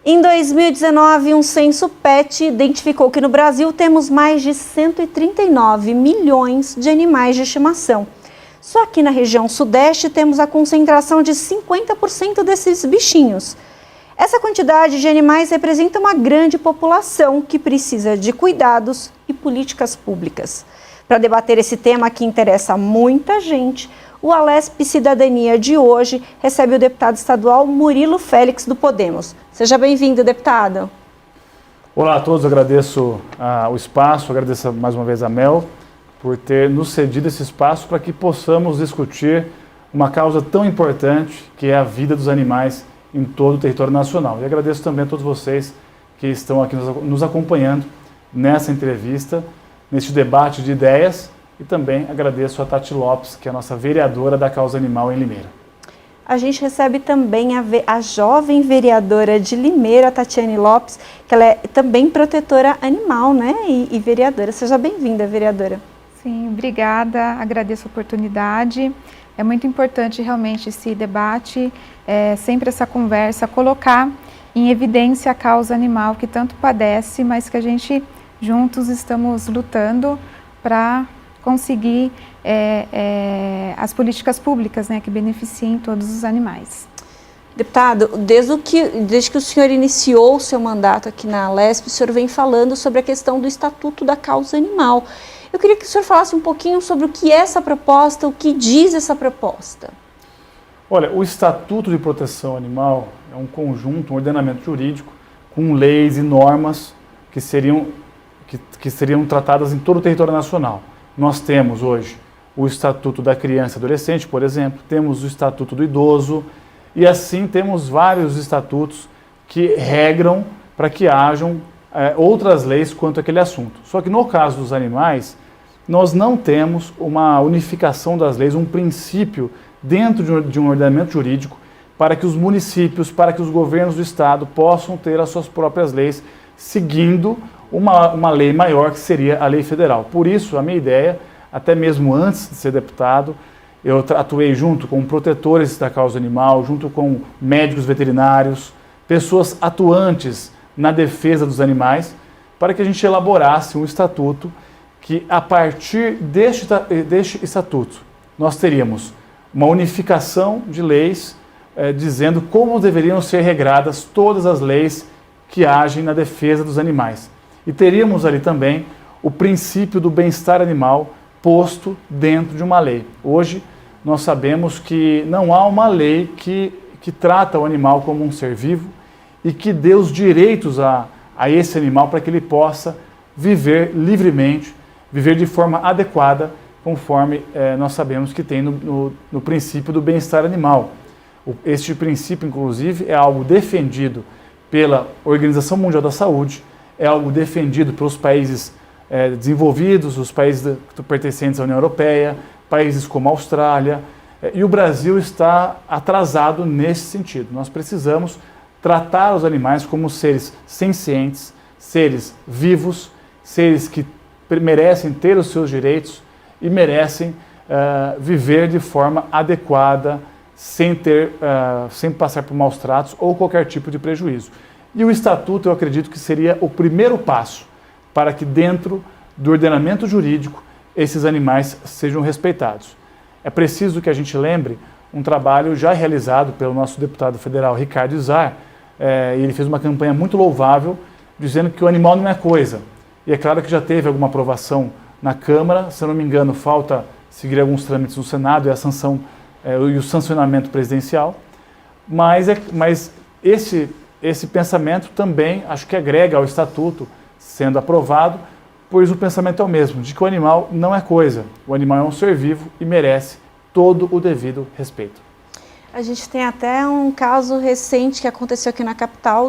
Em 2019, um censo PET identificou que no Brasil temos mais de 139 milhões de animais de estimação. Só que na região sudeste temos a concentração de 50% desses bichinhos. Essa quantidade de animais representa uma grande população que precisa de cuidados e políticas públicas. Para debater esse tema que interessa a muita gente, o Alesp Cidadania de hoje recebe o deputado estadual Murilo Félix do Podemos. Seja bem-vindo, deputado. Olá a todos, agradeço o espaço, agradeço mais uma vez a Mel por ter nos cedido esse espaço para que possamos discutir uma causa tão importante que é a vida dos animais em todo o território nacional. E agradeço também a todos vocês que estão aqui nos acompanhando nessa entrevista, neste debate de ideias, e também agradeço a Tati Lopes, que é a nossa vereadora da causa animal em Limeira. A gente recebe também a jovem vereadora de Limeira, Tatiane Lopes, que ela é também protetora animal, né? E vereadora. Seja bem-vinda, vereadora. Sim, obrigada. Agradeço a oportunidade. É muito importante realmente esse debate, sempre essa conversa, colocar em evidência a causa animal que tanto padece, mas que a gente juntos estamos lutando para conseguir as políticas públicas, né, que beneficiem todos os animais. Deputado, desde que o senhor iniciou o seu mandato aqui na Alesp, o senhor vem falando sobre a questão do Estatuto da Causa Animal. Eu queria que o senhor falasse um pouquinho sobre o que é essa proposta, o que diz essa proposta. Olha, o Estatuto de Proteção Animal é um conjunto, um ordenamento jurídico com leis e normas que seriam tratadas em todo o território nacional. Nós temos hoje o Estatuto da Criança e Adolescente, por exemplo, temos o Estatuto do Idoso e assim temos vários estatutos que regram para que hajam outras leis quanto àquele assunto. Só que no caso dos animais, nós não temos uma unificação das leis, um princípio dentro de um ordenamento jurídico para que os municípios, para que os governos do estado possam ter as suas próprias leis, seguindo uma lei maior que seria a lei federal. Por isso, a minha ideia, até mesmo antes de ser deputado, eu atuei junto com protetores da causa animal, junto com médicos veterinários, pessoas atuantes na defesa dos animais, para que a gente elaborasse um estatuto que, a partir deste estatuto, nós teríamos uma unificação de leis dizendo como deveriam ser regradas todas as leis que agem na defesa dos animais. E teríamos ali também o princípio do bem-estar animal posto dentro de uma lei. Hoje, nós sabemos que não há uma lei que trata o animal como um ser vivo e que dê os direitos a esse animal para que ele possa viver livremente, viver de forma adequada, conforme nós sabemos que tem no princípio do bem-estar animal. Este princípio, inclusive, é algo defendido pela Organização Mundial da Saúde, é algo defendido pelos países desenvolvidos, os países pertencentes à União Europeia, países como a Austrália, e o Brasil está atrasado nesse sentido. Nós precisamos tratar os animais como seres sencientes, seres vivos, seres que merecem ter os seus direitos e merecem viver de forma adequada, sem passar por maus tratos ou qualquer tipo de prejuízo. E o Estatuto, eu acredito que seria o primeiro passo para que dentro do ordenamento jurídico esses animais sejam respeitados. É preciso que a gente lembre um trabalho já realizado pelo nosso deputado federal Ricardo Izar, ele fez uma campanha muito louvável, dizendo que o animal não é coisa. E é claro que já teve alguma aprovação na Câmara, se eu não me engano, falta seguir alguns trâmites no Senado e a sanção e o sancionamento presidencial, mas esse pensamento também acho que agrega ao Estatuto sendo aprovado, pois o pensamento é o mesmo, de que o animal não é coisa, o animal é um ser vivo e merece todo o devido respeito. A gente tem até um caso recente que aconteceu aqui na capital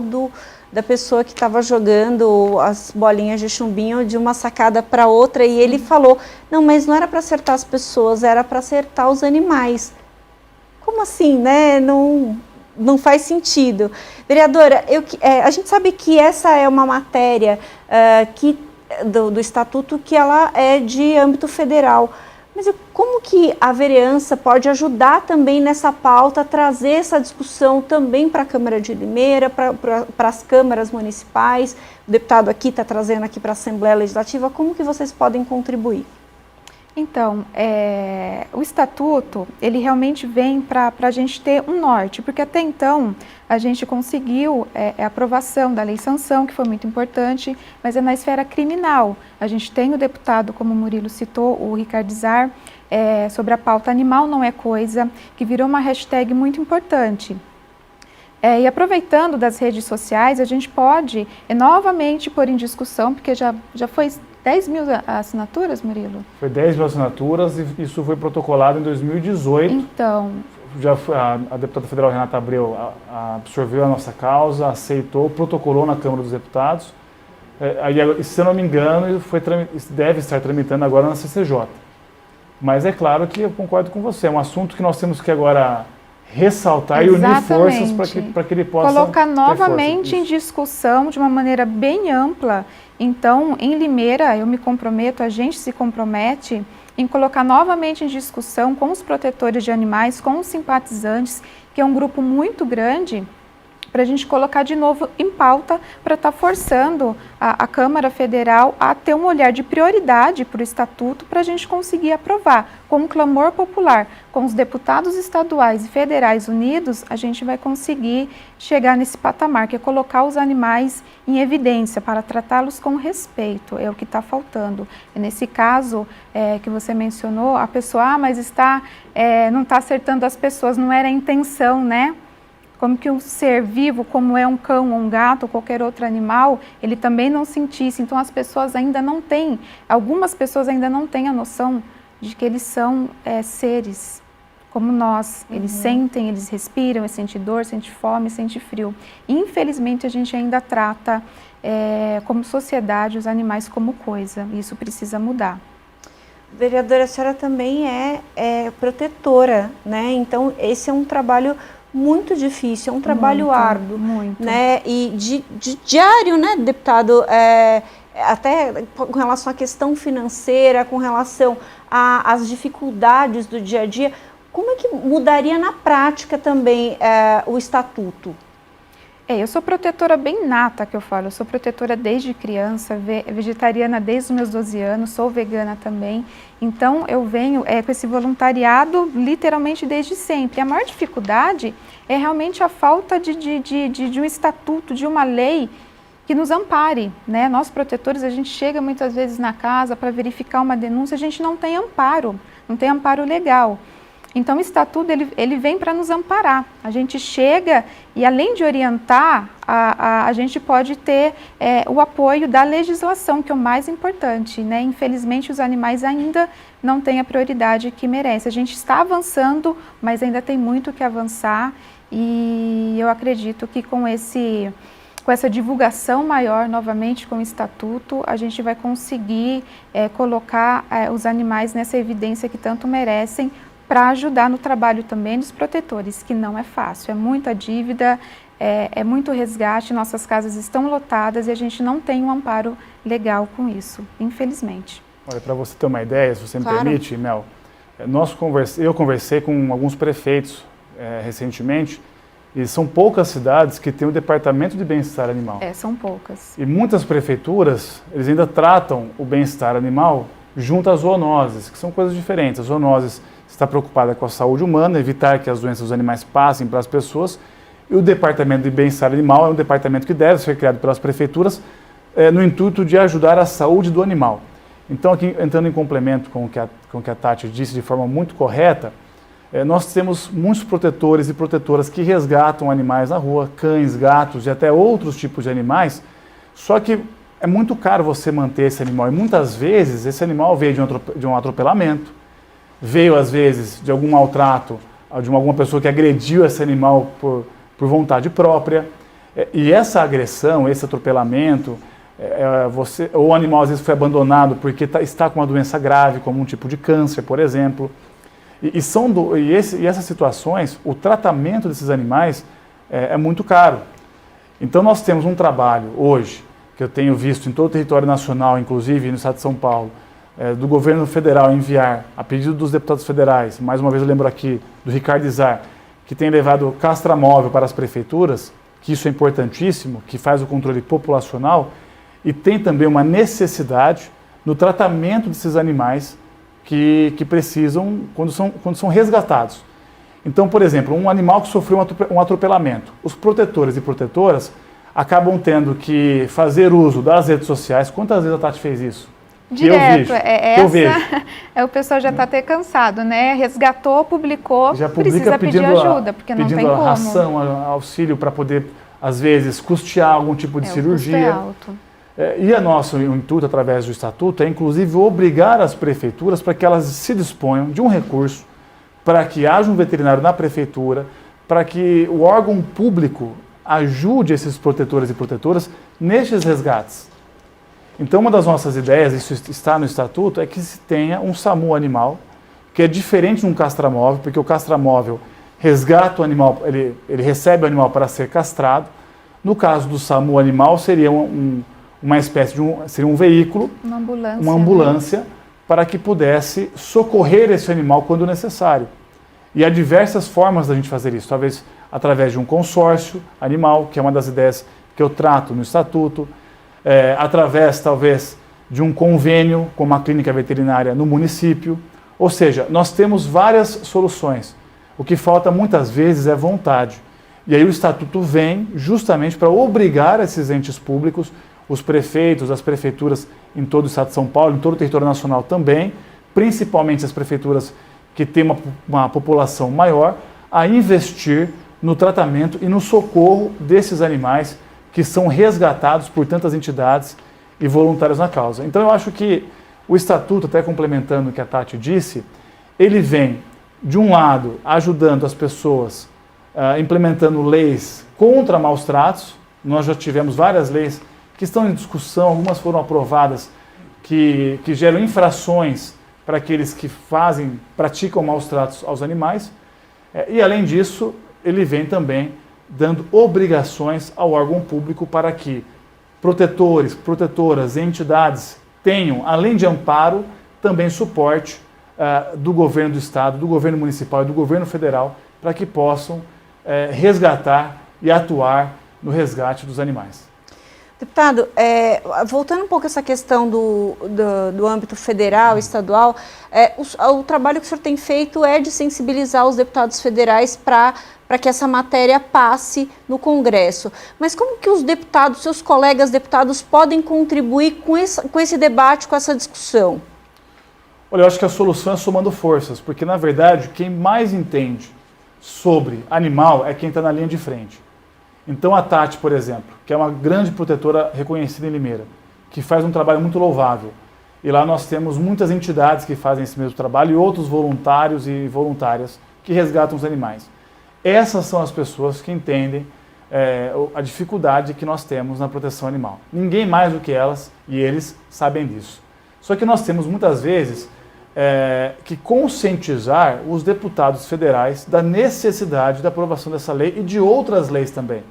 da pessoa que estava jogando as bolinhas de chumbinho de uma sacada para outra e ele falou, não, mas não era para acertar as pessoas, era para acertar os animais. Como assim, né? Não faz sentido. Vereadora, a gente sabe que essa é uma matéria do Estatuto que ela é de âmbito federal, Mas como que a vereança pode ajudar também nessa pauta, trazer essa discussão também para a Câmara de Limeira, para as câmaras municipais? O deputado aqui está trazendo aqui para a Assembleia Legislativa. Como que vocês podem contribuir? Então, o estatuto, ele realmente vem para a gente ter um norte, porque até então a gente conseguiu a aprovação da lei sanção, que foi muito importante, mas é na esfera criminal. A gente tem o deputado, como o Murilo citou, o Ricardo Zar, sobre a pauta animal não é coisa, que virou uma hashtag muito importante. E aproveitando das redes sociais, a gente pode novamente pôr em discussão, porque já foi 10 mil assinaturas, Murilo? Foi 10 mil assinaturas e isso foi protocolado em 2018. Então... Já foi, a deputada federal Renata Abreu absorveu a nossa causa, aceitou, protocolou na Câmara dos Deputados. E, se eu não me engano, deve estar tramitando agora na CCJ. Mas é claro que eu concordo com você, é um assunto que nós temos que agora ressaltar. Exatamente. E unir forças para que ele possa colocar novamente ter em discussão de uma maneira bem ampla. Então, em Limeira, eu me comprometo, a gente se compromete em colocar novamente em discussão com os protetores de animais, com os simpatizantes, que é um grupo muito grande, para a gente colocar de novo em pauta, para estar forçando a Câmara Federal a ter um olhar de prioridade para o Estatuto, para a gente conseguir aprovar. Com um clamor popular, com os deputados estaduais e federais unidos, a gente vai conseguir chegar nesse patamar, que é colocar os animais em evidência, para tratá-los com respeito, é o que está faltando. E nesse caso que você mencionou, a pessoa, mas não está acertando as pessoas, não era a intenção, né? Como que um ser vivo, como é um cão ou um gato ou qualquer outro animal, ele também não sentisse. Então as pessoas ainda não têm, algumas pessoas ainda não têm a noção de que eles são seres como nós. Eles sentem, eles respiram, eles sentem dor, sentem fome, sentem frio. E, infelizmente a gente ainda trata como sociedade os animais como coisa. E isso precisa mudar. Vereadora, a senhora também é protetora, né? Então esse é um trabalho muito difícil, é um trabalho árduo, né? E de diário, né, deputado, até com relação à questão financeira, com relação às dificuldades do dia a dia, como é que mudaria na prática também o estatuto? Eu sou protetora bem nata, que eu falo. Eu sou protetora desde criança, vegetariana desde os meus 12 anos, sou vegana também. Então, eu venho com esse voluntariado literalmente desde sempre. A maior dificuldade é realmente a falta de um estatuto, de uma lei que nos ampare, né? Nós, protetores, a gente chega muitas vezes na casa para verificar uma denúncia, a gente não tem amparo legal. Então, o estatuto ele vem para nos amparar. A gente chega e, além de orientar, a gente pode ter o apoio da legislação, que é o mais importante, né? Infelizmente, os animais ainda não têm a prioridade que merecem. A gente está avançando, mas ainda tem muito que avançar. E eu acredito que com essa divulgação maior, novamente com o estatuto, a gente vai conseguir colocar os animais nessa evidência que tanto merecem, para ajudar no trabalho também dos protetores, que não é fácil, é muita dívida, é muito resgate, nossas casas estão lotadas e a gente não tem um amparo legal com isso, infelizmente. Olha, para você ter uma ideia, se você me permite, Mel, eu conversei com alguns prefeitos recentemente, e são poucas cidades que têm o departamento de bem-estar animal. São poucas. E muitas prefeituras, eles ainda tratam o bem-estar animal junto às zoonoses, que são coisas diferentes. As zoonoses está preocupada com a saúde humana, evitar que as doenças dos animais passem para as pessoas, e o Departamento de Bem-Estar Animal é um departamento que deve ser criado pelas prefeituras no intuito de ajudar a saúde do animal. Então, aqui, entrando em complemento com o que a Tati disse de forma muito correta, nós temos muitos protetores e protetoras que resgatam animais na rua, cães, gatos e até outros tipos de animais, só que é muito caro você manter esse animal, e muitas vezes esse animal veio de um atropelamento, veio, às vezes, de algum maltrato, de alguma pessoa que agrediu esse animal por vontade própria. E essa agressão, esse atropelamento, ou o animal, às vezes, foi abandonado porque está com uma doença grave, como um tipo de câncer, por exemplo. E essas situações, o tratamento desses animais é muito caro. Então, nós temos um trabalho, hoje, que eu tenho visto em todo o território nacional, inclusive no estado de São Paulo, do governo federal enviar, a pedido dos deputados federais, mais uma vez eu lembro aqui do Ricardo Izar, que tem levado castramóvel para as prefeituras, que isso é importantíssimo, que faz o controle populacional, e tem também uma necessidade no tratamento desses animais que precisam quando são resgatados. Então, por exemplo, um animal que sofreu um atropelamento, os protetores e protetoras acabam tendo que fazer uso das redes sociais. Quantas vezes a Tati fez isso? Direto, o pessoal já está até cansado, né? Resgatou, publicou, já precisa pedir ajuda, porque não tem como. Pedindo ração, auxílio para poder, às vezes, custear algum tipo de cirurgia. O custo é alto. E o nosso intuito, através do Estatuto, é inclusive obrigar as prefeituras para que elas se disponham de um recurso para que haja um veterinário na prefeitura, para que o órgão público ajude esses protetores e protetoras nestes resgates. Então, uma das nossas ideias, isso está no Estatuto, é que se tenha um SAMU animal, que é diferente de um castramóvel, porque o castramóvel resgata o animal, ele recebe o animal para ser castrado. No caso do SAMU animal, seria uma espécie de seria um veículo, uma ambulância, né? Para que pudesse socorrer esse animal quando necessário. E há diversas formas da gente fazer isso, talvez através de um consórcio animal, que é uma das ideias que eu trato no Estatuto, através, talvez, de um convênio com uma clínica veterinária no município. Ou seja, nós temos várias soluções. O que falta, muitas vezes, é vontade. E aí o Estatuto vem justamente para obrigar esses entes públicos, os prefeitos, as prefeituras em todo o estado de São Paulo, em todo o território nacional também, principalmente as prefeituras que têm uma população maior, a investir no tratamento e no socorro desses animais que são resgatados por tantas entidades e voluntários na causa. Então eu acho que o Estatuto, até complementando o que a Tati disse, ele vem, de um lado, ajudando as pessoas, implementando leis contra maus tratos. Nós já tivemos várias leis que estão em discussão, algumas foram aprovadas, que geram infrações para aqueles que praticam maus tratos aos animais. E além disso, ele vem também dando obrigações ao órgão público para que protetores, protetoras e entidades tenham, além de amparo, também suporte do governo do estado, do governo municipal e do governo federal, para que possam resgatar e atuar no resgate dos animais. Deputado, voltando um pouco a essa questão do âmbito federal, estadual, o trabalho que o senhor tem feito é de sensibilizar os deputados federais para que essa matéria passe no Congresso. Mas como que os deputados, seus colegas deputados, podem contribuir com esse debate, com essa discussão? Olha, eu acho que a solução é somando forças, porque, na verdade, quem mais entende sobre animal é quem está na linha de frente. Então, a Tati, por exemplo, que é uma grande protetora reconhecida em Limeira, que faz um trabalho muito louvável. E lá nós temos muitas entidades que fazem esse mesmo trabalho e outros voluntários e voluntárias que resgatam os animais. Essas são as pessoas que entendem a dificuldade que nós temos na proteção animal. Ninguém mais do que elas e eles sabem disso. Só que nós temos muitas vezes que conscientizar os deputados federais da necessidade da aprovação dessa lei e de outras leis também.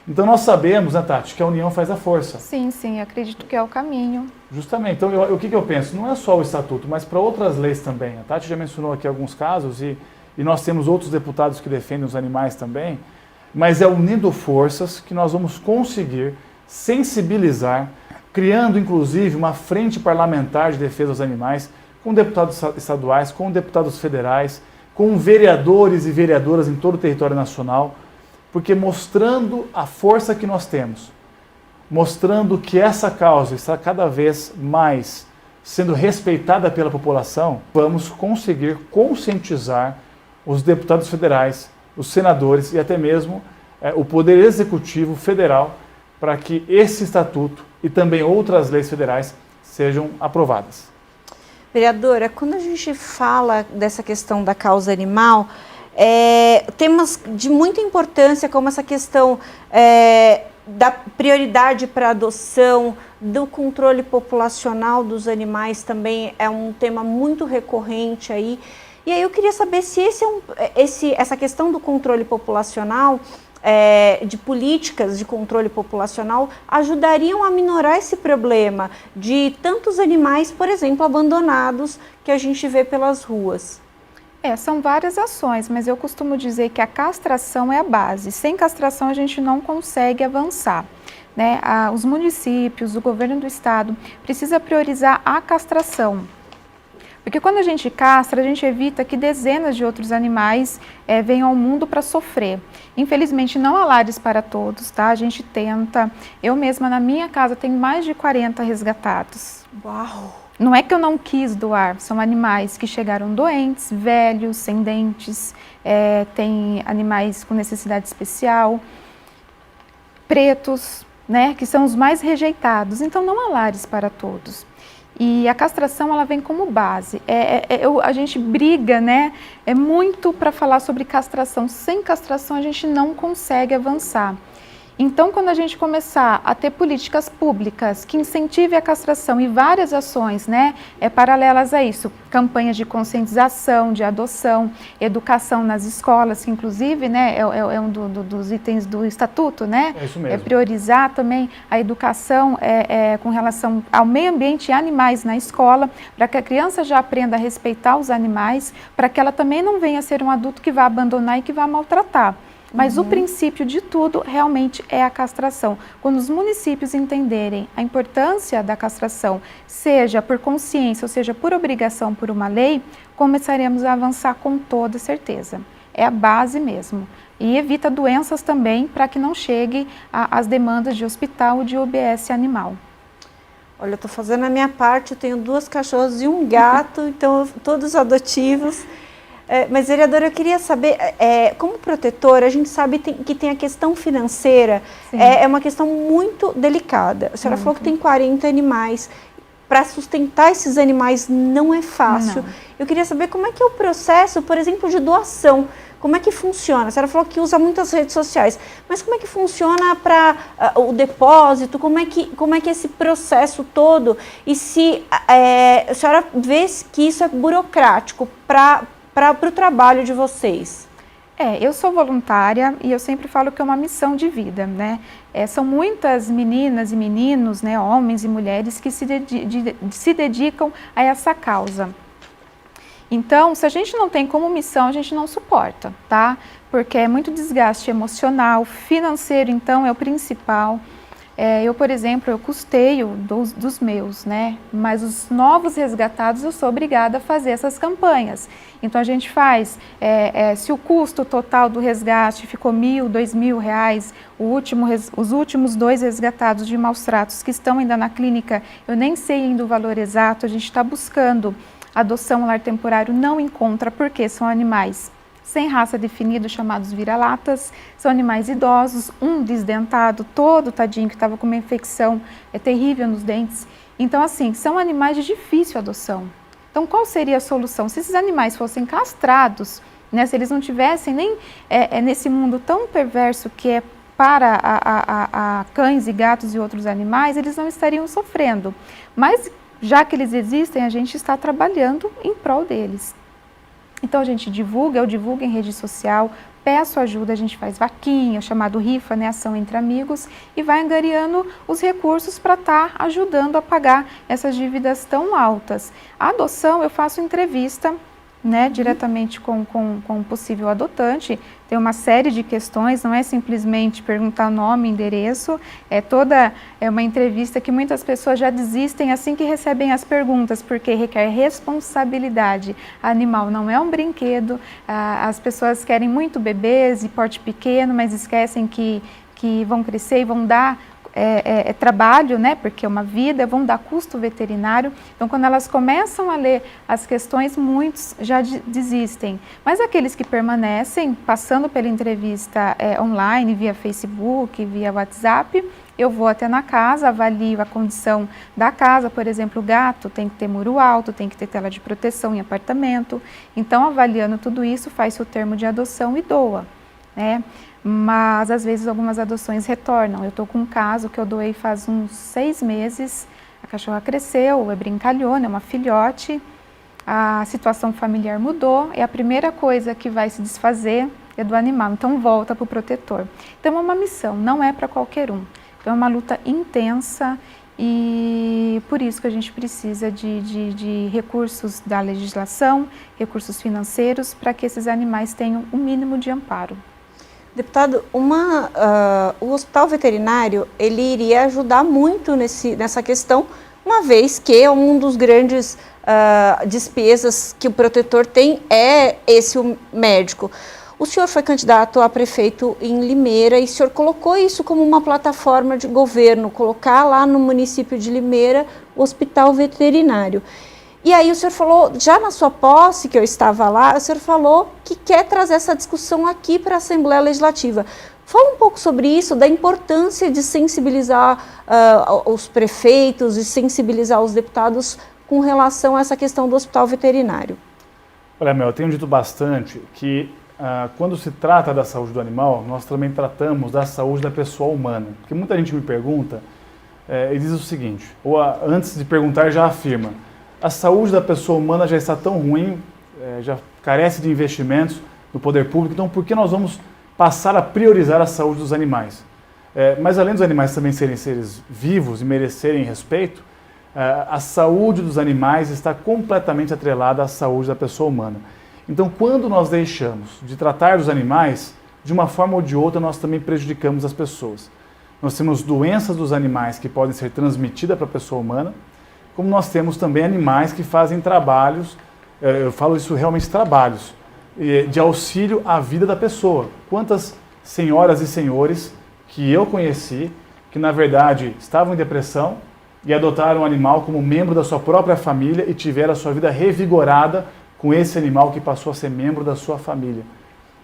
Então nós sabemos, né, Tati, que a união faz a força. Sim, sim, acredito que é o caminho. Justamente. Então o que eu penso? Não é só o Estatuto, mas para outras leis também. A Tati já mencionou aqui alguns casos e nós temos outros deputados que defendem os animais também, mas é unindo forças que nós vamos conseguir sensibilizar, criando inclusive uma frente parlamentar de defesa dos animais, com deputados estaduais, com deputados federais, com vereadores e vereadoras em todo o território nacional, porque mostrando a força que nós temos, mostrando que essa causa está cada vez mais sendo respeitada pela população, vamos conseguir conscientizar os deputados federais, os senadores e até mesmo o Poder Executivo Federal para que esse estatuto e também outras leis federais sejam aprovadas. Vereadora, quando a gente fala dessa questão da causa animal, temas de muita importância, como essa questão da prioridade para a adoção, do controle populacional dos animais também é um tema muito recorrente aí. E aí eu queria saber se essa questão do controle populacional de políticas de controle populacional ajudariam a minorar esse problema de tantos animais, por exemplo, abandonados que a gente vê pelas ruas? São várias ações, mas eu costumo dizer que a castração é a base. Sem castração a gente não consegue avançar, né? Os municípios, o governo do estado precisa priorizar a castração. Porque quando a gente castra, a gente evita que dezenas de outros animais venham ao mundo para sofrer. Infelizmente não há lares para todos, tá? A gente tenta, eu mesma na minha casa tenho mais de 40 resgatados. Uau! Não é que eu não quis doar, são animais que chegaram doentes, velhos, sem dentes, tem animais com necessidade especial, pretos, né, que são os mais rejeitados, então não há lares para todos. E a castração, ela vem como base. A gente briga, né, muito para falar sobre castração. Sem castração a gente não consegue avançar. Então, quando a gente começar a ter políticas públicas que incentivem a castração e várias ações, né, paralelas a isso, campanhas de conscientização, de adoção, educação nas escolas, que inclusive, né, é um dos itens do estatuto, né? É isso mesmo. Priorizar também a educação com relação ao meio ambiente e animais na escola, para que a criança já aprenda a respeitar os animais, para que ela também não venha a ser um adulto que vá abandonar e que vá maltratar. Mas o princípio de tudo realmente é a castração. Quando os municípios entenderem a importância da castração, seja por consciência ou seja por obrigação por uma lei, começaremos a avançar com toda certeza. É a base mesmo. E evita doenças também para que não chegue às demandas de hospital ou de UBS animal. Olha, eu estou fazendo a minha parte, eu tenho 2 cachorras e um gato, então todos adotivos. Mas, vereadora, eu queria saber, como protetora, a gente sabe que tem a questão financeira, é uma questão muito delicada. A senhora falou que tem 40 animais, para sustentar esses animais não é fácil. Não. Eu queria saber como é que é o processo, por exemplo, de doação, como é que funciona? A senhora falou que usa muitas redes sociais, mas como é que funciona para o depósito, como é que é esse processo todo? E se a senhora vê que isso é burocrático para o trabalho de vocês? Eu sou voluntária e eu sempre falo que é uma missão de vida, né? São muitas meninas e meninos, né, homens e mulheres que se dedicam a essa causa. Então, se a gente não tem como missão, a gente não suporta, tá? Porque é muito desgaste emocional, financeiro, então, é o principal. Eu, por exemplo, eu custeio dos meus, né? Mas os novos resgatados eu sou obrigada a fazer essas campanhas. Então a gente faz, se o custo total do resgate ficou R$1.000, R$2.000, os últimos 2 resgatados de maus tratos que estão ainda na clínica, eu nem sei ainda o valor exato, a gente está buscando adoção lar temporário, não encontra, porque são animais sem raça definida, chamados vira-latas, são animais idosos, um desdentado, todo tadinho, que estava com uma infecção terrível nos dentes. Então, assim, são animais de difícil adoção. Então, qual seria a solução? Se esses animais fossem castrados, né, se eles não tivessem nem nesse mundo tão perverso que é para a cães e gatos e outros animais, eles não estariam sofrendo. Mas, já que eles existem, a gente está trabalhando em prol deles. Então a gente divulga, eu divulgo em rede social, peço ajuda, a gente faz vaquinha, chamado rifa, né, ação entre amigos, e vai angariando os recursos para estar ajudando a pagar essas dívidas tão altas. A adoção, eu faço entrevista, né, diretamente com o possível adotante, tem uma série de questões, não é simplesmente perguntar nome, endereço, é uma entrevista que muitas pessoas já desistem assim que recebem as perguntas, porque requer responsabilidade. Animal não é um brinquedo, as pessoas querem muito bebês e porte pequeno, mas esquecem que vão crescer e vão dar trabalho, né, porque é uma vida, vão dar custo veterinário. Então, quando elas começam a ler as questões, muitos já desistem. Mas aqueles que permanecem, passando pela entrevista online, via Facebook, via WhatsApp, eu vou até na casa, avalio a condição da casa, por exemplo, o gato tem que ter muro alto, tem que ter tela de proteção em apartamento. Então, avaliando tudo isso, faz o termo de adoção e doa, né? Mas às vezes algumas adoções retornam. Eu estou com um caso que eu doei faz uns 6 meses, a cachorra cresceu, é brincalhona, é uma filhote, a situação familiar mudou e a primeira coisa que vai se desfazer e a do animal. Então volta para o protetor. Então é uma missão, não é para qualquer um. Então é uma luta intensa e por isso que a gente precisa de recursos da legislação, recursos financeiros, para que esses animais tenham o mínimo de amparo. Deputado, o hospital veterinário, ele iria ajudar muito nessa questão, uma vez que um dos grandes despesas que o protetor tem é o médico. O senhor foi candidato a prefeito em Limeira e o senhor colocou isso como uma plataforma de governo, colocar lá no município de Limeira o hospital veterinário. E aí o senhor falou, já na sua posse, que eu estava lá, o senhor falou que quer trazer essa discussão aqui para a Assembleia Legislativa. Fala um pouco sobre isso, da importância de sensibilizar os prefeitos e sensibilizar os deputados com relação a essa questão do hospital veterinário. Olha, Mel, eu tenho dito bastante que quando se trata da saúde do animal, nós também tratamos da saúde da pessoa humana. Porque muita gente me pergunta e diz o seguinte, ou antes de perguntar já afirma, a saúde da pessoa humana já está tão ruim, já carece de investimentos do poder público, então por que nós vamos passar a priorizar a saúde dos animais? Mas além dos animais também serem seres vivos e merecerem respeito, a saúde dos animais está completamente atrelada à saúde da pessoa humana. Então quando nós deixamos de tratar dos animais, de uma forma ou de outra nós também prejudicamos as pessoas. Nós temos doenças dos animais que podem ser transmitidas para a pessoa humana, como nós temos também animais que fazem trabalhos, eu falo isso realmente trabalhos, de auxílio à vida da pessoa. Quantas senhoras e senhores que eu conheci, que na verdade estavam em depressão e adotaram um animal como membro da sua própria família e tiveram a sua vida revigorada com esse animal que passou a ser membro da sua família.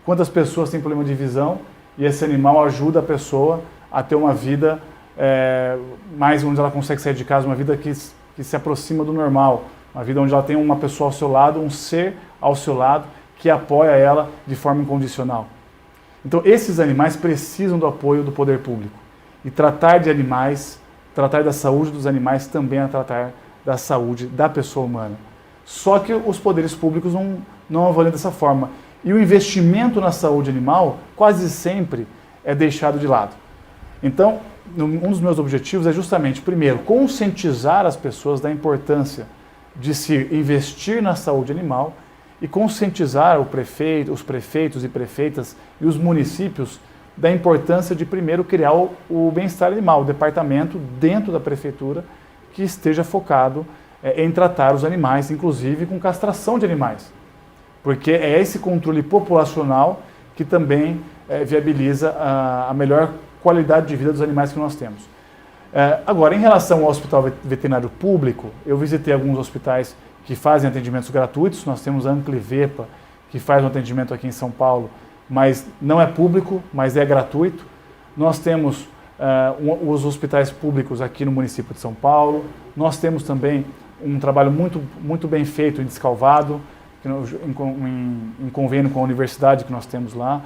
Quantas pessoas têm problema de visão e esse animal ajuda a pessoa a ter uma vida mais onde ela consegue sair de casa, uma vida que se aproxima do normal, uma vida onde ela tem uma pessoa ao seu lado, um ser ao seu lado, que apoia ela de forma incondicional. Então esses animais precisam do apoio do poder público. E tratar de animais, tratar da saúde dos animais também é tratar da saúde da pessoa humana. Só que os poderes públicos não avaliam dessa forma. E o investimento na saúde animal quase sempre é deixado de lado. Então, um dos meus objetivos é justamente, primeiro, conscientizar as pessoas da importância de se investir na saúde animal e conscientizar os prefeitos e prefeitas e os municípios da importância de, primeiro, criar o bem-estar animal, o departamento dentro da prefeitura que esteja focado em tratar os animais, inclusive com castração de animais. Porque é esse controle populacional que também viabiliza a melhor qualidade de vida dos animais que nós temos. Agora, em relação ao hospital veterinário público, eu visitei alguns hospitais que fazem atendimentos gratuitos. Nós temos a Anclivepa, que faz um atendimento aqui em São Paulo, mas não é público, mas é gratuito. Nós temos os hospitais públicos aqui no município de São Paulo. Nós temos também um trabalho muito bem feito em Descalvado, em convênio com a universidade que nós temos lá.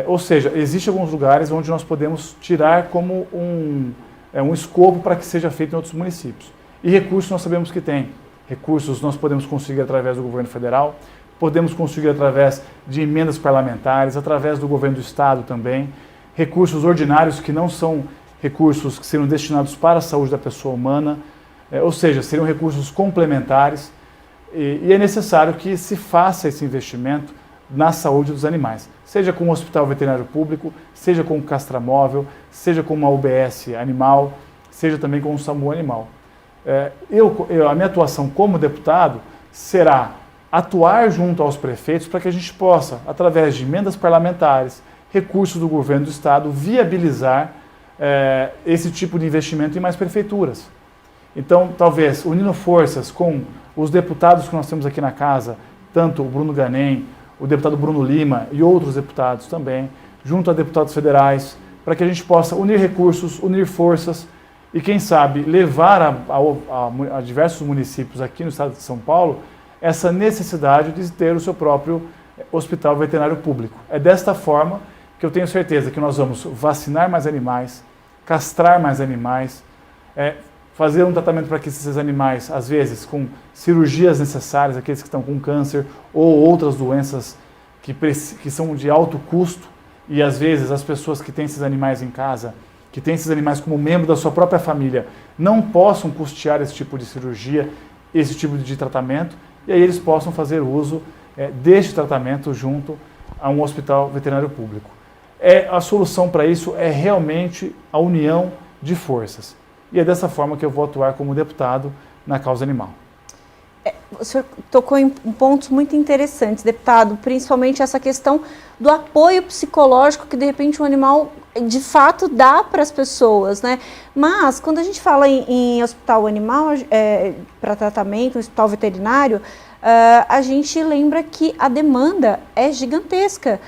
Ou seja, existem alguns lugares onde nós podemos tirar como um escopo para que seja feito em outros municípios. E recursos nós sabemos que tem. Recursos nós podemos conseguir através do governo federal, podemos conseguir através de emendas parlamentares, através do governo do estado também. Recursos ordinários que não são recursos que serão destinados para a saúde da pessoa humana, ou seja, seriam recursos complementares. E é necessário que se faça esse investimento na saúde dos animais, seja com o hospital veterinário público, seja com o castramóvel, seja com uma UBS animal, seja também com o SAMU animal. A minha atuação como deputado será atuar junto aos prefeitos para que a gente possa, através de emendas parlamentares, recursos do governo do estado, viabilizar esse tipo de investimento em mais prefeituras. Então, talvez, unindo forças com os deputados que nós temos aqui na casa, tanto o Bruno Ganem, o deputado Bruno Lima e outros deputados também, junto a deputados federais, para que a gente possa unir recursos, unir forças e, quem sabe, levar a diversos municípios aqui no estado de São Paulo essa necessidade de ter o seu próprio hospital veterinário público. É desta forma que eu tenho certeza que nós vamos vacinar mais animais, castrar mais animais, fazer um tratamento para que esses animais, às vezes, com cirurgias necessárias, aqueles que estão com câncer ou outras doenças que são de alto custo, e às vezes as pessoas que têm esses animais em casa, que têm esses animais como membro da sua própria família, não possam custear esse tipo de cirurgia, esse tipo de tratamento, e aí eles possam fazer uso deste tratamento junto a um hospital veterinário público. A solução para isso é realmente a união de forças. E é dessa forma que eu vou atuar como deputado na causa animal. O senhor tocou em pontos muito interessantes, deputado, principalmente essa questão do apoio psicológico que de repente um animal de fato dá para as pessoas, né? Mas quando a gente fala em hospital animal para tratamento, hospital veterinário, a gente lembra que a demanda é gigantesca.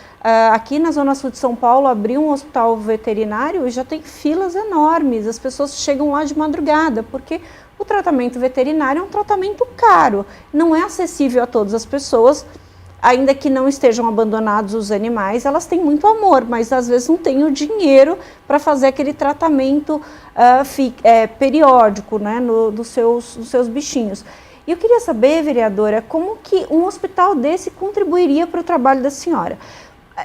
Aqui na Zona Sul de São Paulo, abrir um hospital veterinário já tem filas enormes, as pessoas chegam lá de madrugada, porque o tratamento veterinário é um tratamento caro, não é acessível a todas as pessoas, ainda que não estejam abandonados os animais, elas têm muito amor, mas às vezes não têm o dinheiro para fazer aquele tratamento periódico, né, dos seus bichinhos. E eu queria saber, vereadora, como que um hospital desse contribuiria para o trabalho da senhora?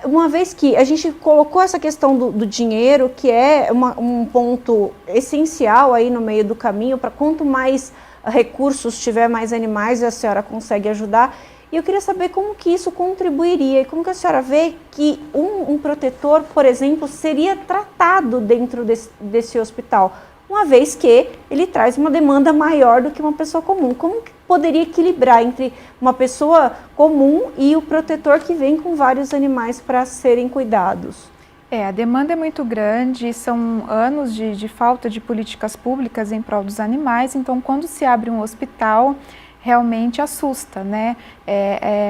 Uma vez que a gente colocou essa questão do dinheiro, que é um ponto essencial aí no meio do caminho, para quanto mais recursos tiver, mais animais a senhora consegue ajudar. E eu queria saber como que isso contribuiria e como que a senhora vê que um protetor, por exemplo, seria tratado dentro desse hospital, uma vez que ele traz uma demanda maior do que uma pessoa comum. Como que poderia equilibrar entre uma pessoa comum e o protetor que vem com vários animais para serem cuidados? A demanda é muito grande, são anos de falta de políticas públicas em prol dos animais, então quando se abre um hospital, realmente assusta, né?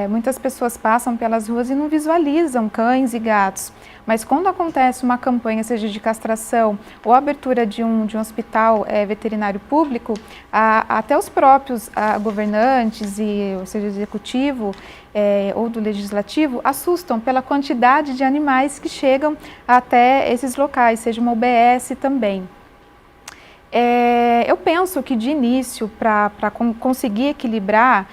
Muitas pessoas passam pelas ruas e não visualizam cães e gatos, mas quando acontece uma campanha, seja de castração ou abertura de um hospital veterinário público, até os próprios governantes, ou seja, executivo ou do legislativo, assustam pela quantidade de animais que chegam até esses locais, seja uma UBS também. Eu penso que de início, para conseguir equilibrar,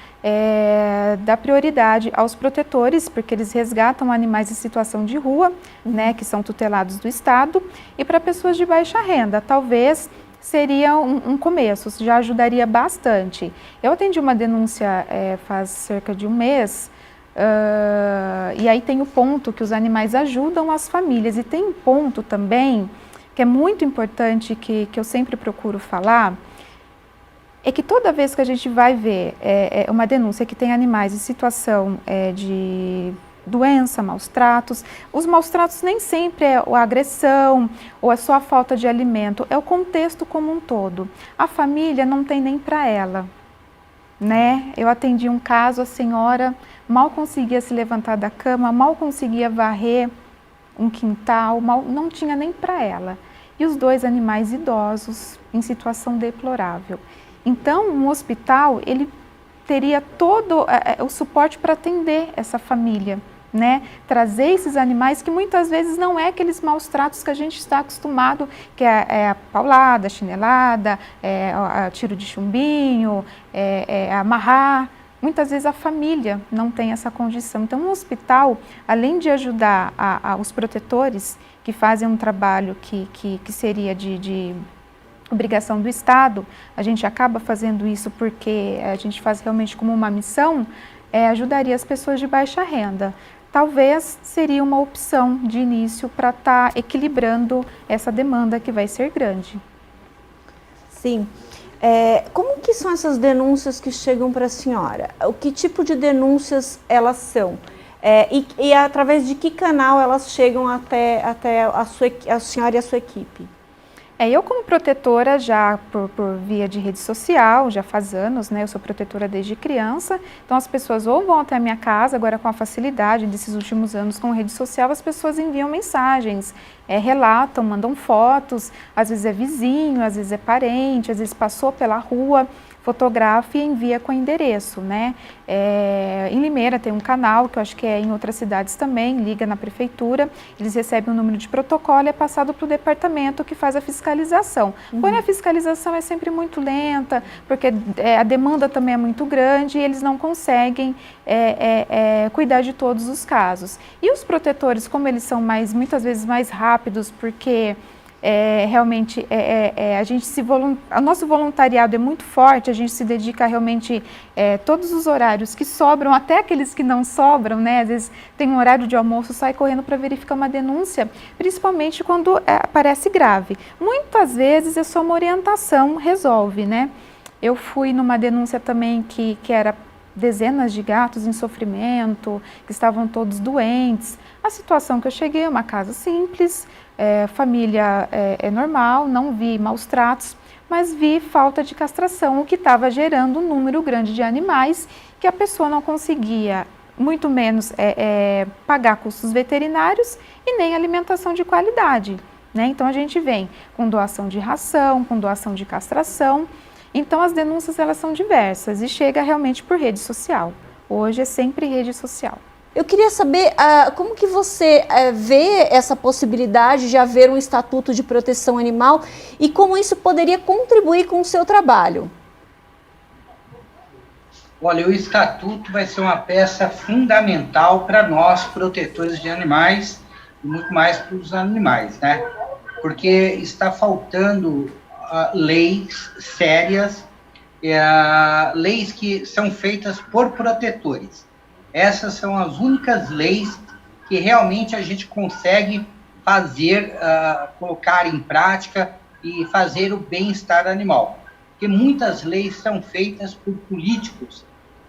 dá prioridade aos protetores, porque eles resgatam animais em situação de rua, né, que são tutelados do Estado, e para pessoas de baixa renda, talvez seria um começo, já ajudaria bastante. Eu atendi uma denúncia faz cerca de um mês, e aí tem o ponto que os animais ajudam as famílias, e tem um ponto também que é muito importante, que eu sempre procuro falar, é que toda vez que a gente vai ver uma denúncia que tem animais em situação de doença, maus tratos, os maus tratos nem sempre é a agressão ou é só a falta de alimento, é o contexto como um todo. A família não tem nem para ela, né? Eu atendi um caso, a senhora mal conseguia se levantar da cama, mal conseguia varrer um quintal, não tinha nem para ela. E os dois animais idosos em situação deplorável. Então, um hospital, ele teria todo o suporte para atender essa família, né? Trazer esses animais que muitas vezes não é aqueles maus tratos que a gente está acostumado, que é a paulada, a chinelada, a tiro de chumbinho, amarrar. Muitas vezes a família não tem essa condição. Então, um hospital, além de ajudar os protetores, que fazem um trabalho que seria de obrigação do Estado, a gente acaba fazendo isso porque a gente faz realmente como uma missão, ajudaria as pessoas de baixa renda. Talvez seria uma opção de início para estar equilibrando essa demanda que vai ser grande. Sim. Como que são essas denúncias que chegam para a senhora? O que tipo de denúncias elas são? E através de que canal elas chegam até a senhora e a sua equipe? Eu como protetora já por via de rede social, já faz anos, né? Eu sou protetora desde criança, então as pessoas ou vão até a minha casa, agora com a facilidade desses últimos anos com rede social, as pessoas enviam mensagens, relatam, mandam fotos, às vezes é vizinho, às vezes é parente, às vezes passou pela rua, fotografa e envia com endereço, né? Em Limeira tem um canal, que eu acho que é em outras cidades também, liga na prefeitura, eles recebem um número de protocolo e é passado para o departamento que faz a fiscalização. Porém, a fiscalização é sempre muito lenta, porque a demanda também é muito grande e eles não conseguem cuidar de todos os casos. E os protetores, como eles são muitas vezes mais rápidos, porque realmente o nosso voluntariado é muito forte, a gente se dedica realmente todos os horários que sobram, até aqueles que não sobram, né? Às vezes tem um horário de almoço, sai correndo para verificar uma denúncia, principalmente quando aparece grave. Muitas vezes é só uma orientação, resolve, né? Eu fui numa denúncia também que era dezenas de gatos em sofrimento, que estavam todos doentes. A situação que eu cheguei é uma casa simples, família normal, não vi maus tratos, mas vi falta de castração, o que estava gerando um número grande de animais que a pessoa não conseguia, muito menos pagar custos veterinários e nem alimentação de qualidade, né? Então a gente vem com doação de ração, com doação de castração. Então as denúncias elas são diversas e chega realmente por rede social. Hoje é sempre rede social. Eu queria saber como que você vê essa possibilidade de haver um estatuto de proteção animal e como isso poderia contribuir com o seu trabalho. Olha, o estatuto vai ser uma peça fundamental para nós, protetores de animais, e muito mais para os animais, né? Porque está faltando leis sérias, leis que são feitas por protetores. Essas são as únicas leis que realmente a gente consegue fazer, colocar em prática e fazer o bem-estar animal. Porque muitas leis são feitas por políticos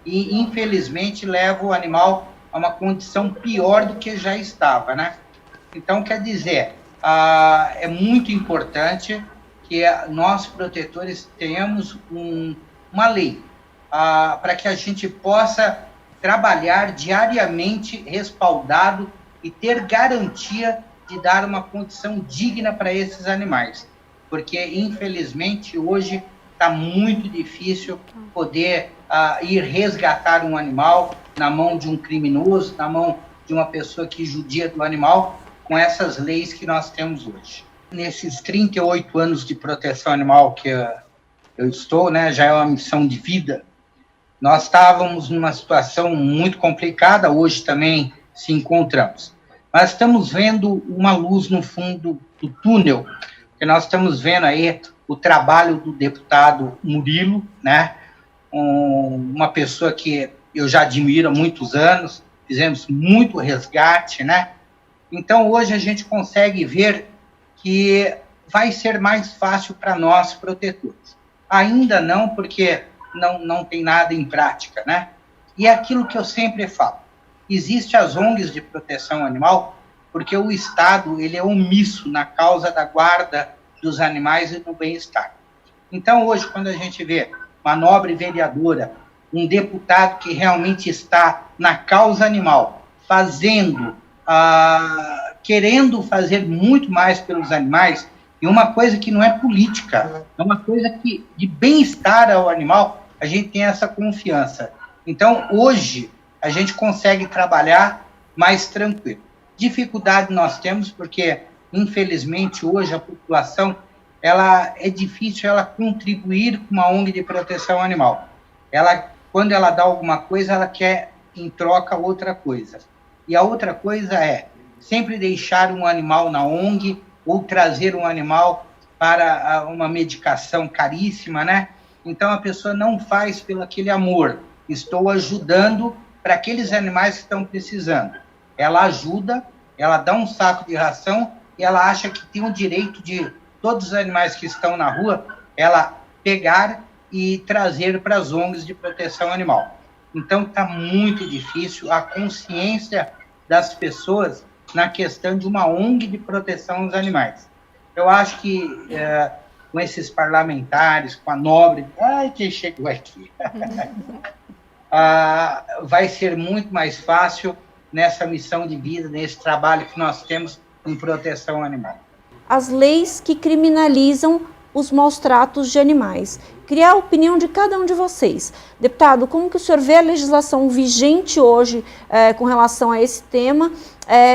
e, infelizmente, levam o animal a uma condição pior do que já estava, né? Então, quer dizer, é muito importante que nós, protetores, tenhamos uma lei para que a gente possa trabalhar diariamente respaldado e ter garantia de dar uma condição digna para esses animais. Porque, infelizmente, hoje está muito difícil poder ir resgatar um animal na mão de um criminoso, na mão de uma pessoa que judia do animal, com essas leis que nós temos hoje. Nesses 38 anos de proteção animal que eu estou, né, já é uma missão de vida. Nós estávamos numa situação muito complicada, hoje também se encontramos. Mas estamos vendo uma luz no fundo do túnel, que nós estamos vendo aí o trabalho do deputado Murilo, né? Uma pessoa que eu já admiro há muitos anos, fizemos muito resgate, né? Então, hoje a gente consegue ver que vai ser mais fácil para nós, protetores. Ainda não, porque não tem nada em prática, né? E é aquilo que eu sempre falo. Existem as ONGs de proteção animal, porque o Estado ele é omisso na causa da guarda dos animais e do bem-estar. Então, hoje, quando a gente vê uma nobre vereadora, um deputado que realmente está na causa animal, fazendo, querendo fazer muito mais pelos animais, e uma coisa que não é política, é uma coisa que, de bem-estar ao animal, a gente tem essa confiança. Então, hoje, a gente consegue trabalhar mais tranquilo. Dificuldade nós temos, porque, infelizmente, hoje a população, é difícil ela contribuir com uma ONG de proteção animal. Quando ela dá alguma coisa, ela quer, em troca, outra coisa. E a outra coisa é sempre deixar um animal na ONG, ou trazer um animal para uma medicação caríssima, né? Então, a pessoa não faz pelo aquele amor. Estou ajudando para aqueles animais que estão precisando. Ela ajuda, ela dá um saco de ração e ela acha que tem o direito de todos os animais que estão na rua, ela pegar e trazer para as ONGs de proteção animal. Então, está muito difícil a consciência das pessoas na questão de uma ONG de proteção aos animais. Eu acho que com esses parlamentares, com a nobre... Ai, quem chegou aqui? Vai ser muito mais fácil nessa missão de vida, nesse trabalho que nós temos em proteção animal. As leis que criminalizam os maus tratos de animais. Queria a opinião de cada um de vocês. Deputado, como que o senhor vê a legislação vigente hoje com relação a esse tema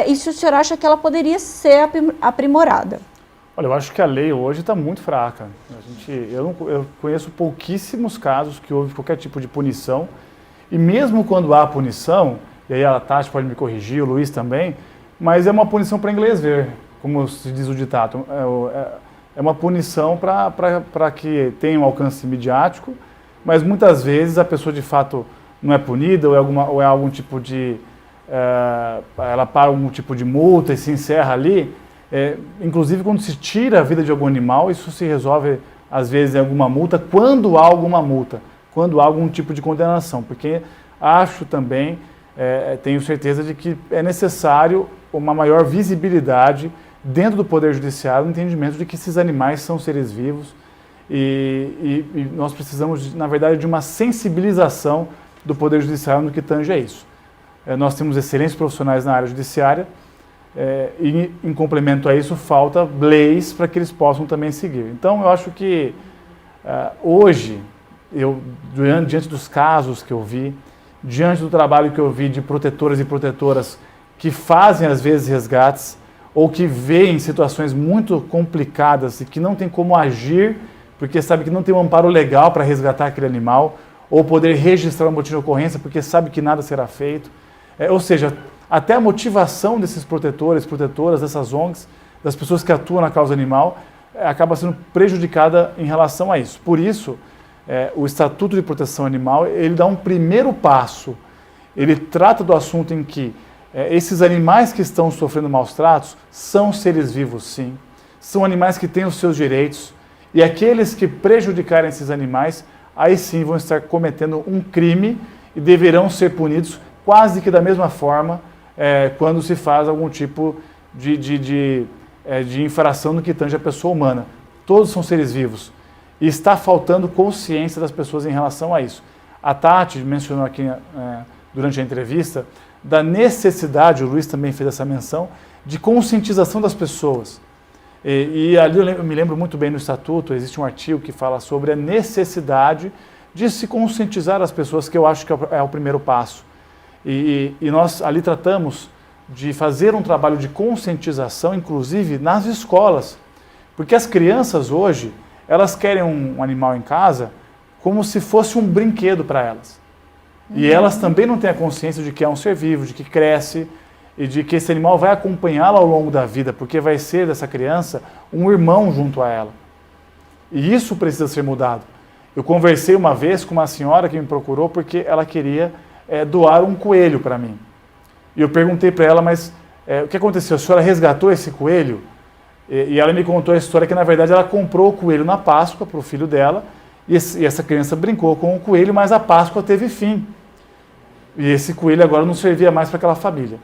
e se o senhor acha que ela poderia ser aprimorada? Olha, eu acho que a lei hoje está muito fraca. Eu conheço pouquíssimos casos que houve qualquer tipo de punição, e mesmo quando há punição, e aí a Tati pode me corrigir, o Luiz também, mas é uma punição para inglês ver, como se diz o ditado. É uma punição para que tenha um alcance midiático, mas muitas vezes a pessoa de fato não é punida, ou é algum tipo de... ela paga algum tipo de multa e se encerra ali. Inclusive, quando se tira a vida de algum animal, isso se resolve, às vezes, em alguma multa, quando há alguma multa, quando há algum tipo de condenação. Porque acho também, tenho certeza de que é necessário uma maior visibilidade dentro do Poder Judiciário, no entendimento de que esses animais são seres vivos e nós precisamos, na verdade, de uma sensibilização do Poder Judiciário no que tange a isso. Nós temos excelentes profissionais na área judiciária, e em complemento a isso falta leis para que eles possam também seguir. Então eu acho que hoje, diante dos casos que eu vi, diante do trabalho que eu vi de protetoras e protetoras que fazem às vezes resgates ou que veem situações muito complicadas e que não tem como agir porque sabe que não tem um amparo legal para resgatar aquele animal ou poder registrar um boletim de ocorrência porque sabe que nada será feito. Ou seja, até a motivação desses protetores, protetoras, dessas ONGs, das pessoas que atuam na causa animal, acaba sendo prejudicada em relação a isso. Por isso, o Estatuto de Proteção Animal, ele dá um primeiro passo. Ele trata do assunto em que esses animais que estão sofrendo maus tratos são seres vivos, sim. São animais que têm os seus direitos. E aqueles que prejudicarem esses animais, aí sim vão estar cometendo um crime e deverão ser punidos quase que da mesma forma quando se faz algum tipo de infração no que tange a pessoa humana. Todos são seres vivos. E está faltando consciência das pessoas em relação a isso. A Tati mencionou aqui durante a entrevista da necessidade, o Luiz também fez essa menção, de conscientização das pessoas. E ali eu me lembro muito bem no Estatuto, existe um artigo que fala sobre a necessidade de se conscientizar as pessoas, que eu acho que é o primeiro passo. E nós ali tratamos de fazer um trabalho de conscientização, inclusive nas escolas, porque as crianças hoje, elas querem um animal em casa como se fosse um brinquedo para elas. E elas também não têm a consciência de que é um ser vivo, de que cresce e de que esse animal vai acompanhá-la ao longo da vida, porque vai ser dessa criança um irmão junto a ela. E isso precisa ser mudado. Eu conversei uma vez com uma senhora que me procurou porque ela queria doar um coelho para mim. E eu perguntei para ela, mas o que aconteceu? A senhora resgatou esse coelho? E ela me contou a história que, na verdade, ela comprou o coelho na Páscoa para o filho dela, e essa criança brincou com o coelho, mas a Páscoa teve fim. E esse coelho agora não servia mais para aquela família.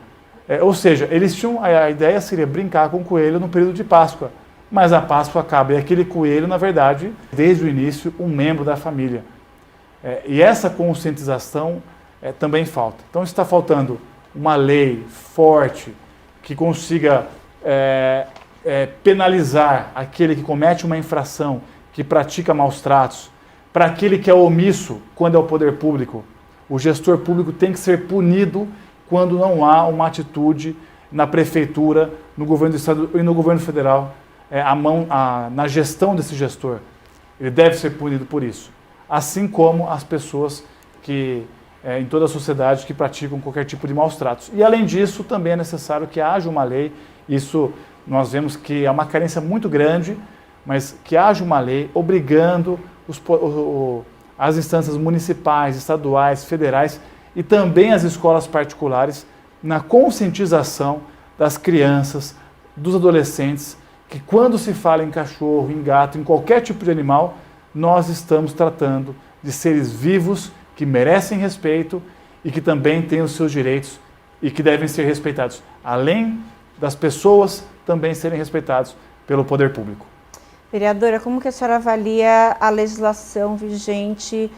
Ou seja, eles tinham, a ideia seria brincar com o coelho no período de Páscoa, mas a Páscoa acaba, e aquele coelho, na verdade, desde o início, um membro da família. E essa conscientização também falta. Então está faltando uma lei forte que consiga penalizar aquele que comete uma infração, que pratica maus tratos, para aquele que é omisso quando é o poder público. O gestor público tem que ser punido quando não há uma atitude na prefeitura, no governo do estado e no governo federal, na gestão desse gestor. Ele deve ser punido por isso. Assim como as pessoas que em toda a sociedade que praticam qualquer tipo de maus tratos. E além disso, também é necessário que haja uma lei, isso nós vemos que é uma carência muito grande, mas que haja uma lei obrigando as instâncias municipais, estaduais, federais e também as escolas particulares na conscientização das crianças, dos adolescentes, que quando se fala em cachorro, em gato, em qualquer tipo de animal, nós estamos tratando de seres vivos que merecem respeito e que também têm os seus direitos e que devem ser respeitados, além das pessoas também serem respeitados pelo poder público. Vereadora, como que a senhora avalia a legislação vigente